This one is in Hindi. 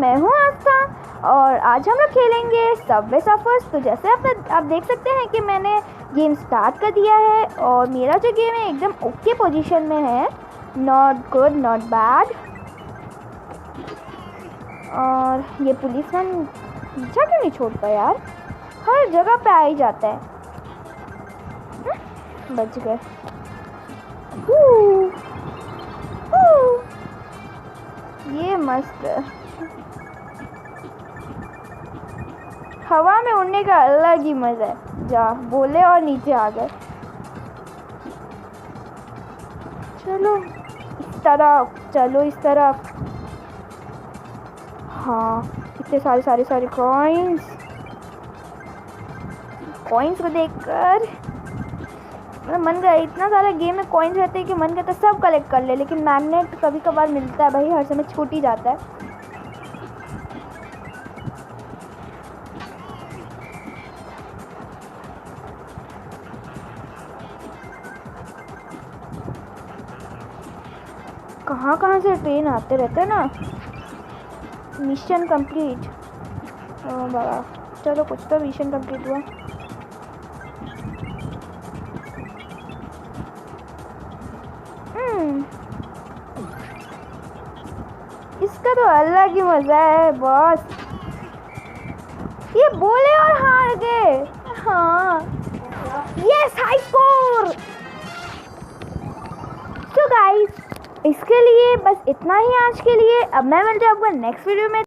मैं हूँ आस्था और आज हम लोग खेलेंगे सबवे सफर्स। तो जैसे आप देख सकते हैं कि मैंने गेम स्टार्ट कर दिया है और मेरा जो गेम है एकदम ओके पोजीशन में है, नॉट गुड नॉट बैड। और ये पुलिसमैन पीछा क्यों नहीं छोड़ता यार, हर जगह पे आ ही जाता है। बच गए। ये मस्त है। हवा में उड़ने का अलग ही मजा है। जा बोले और नीचे आ गए। चलो इस तरफ, चलो इस तरफ। हाँ इतने सारे कॉइन्स को देखकर मन का इतना सारा गेम में कॉइन्स रहते हैं कि मन करता है सब कलेक्ट कर ले, लेकिन मैग्नेट कभी कभार मिलता है भाई, हर समय छूट ही जाता है। कहाँ से ट्रेन आते रहते हैं ना। Mission complete. ओ बाबा, चलो कुछ तो मिशन कंप्लीट हुआ। इसका तो अलग ही मजा है बॉस। ये बोले और हार गए। हाँ यस, हाई स्कोर। तो गाइस इसके लिए बस इतना ही आज के लिए। अब मैं मिलती हूँ आपको नेक्स्ट वीडियो में।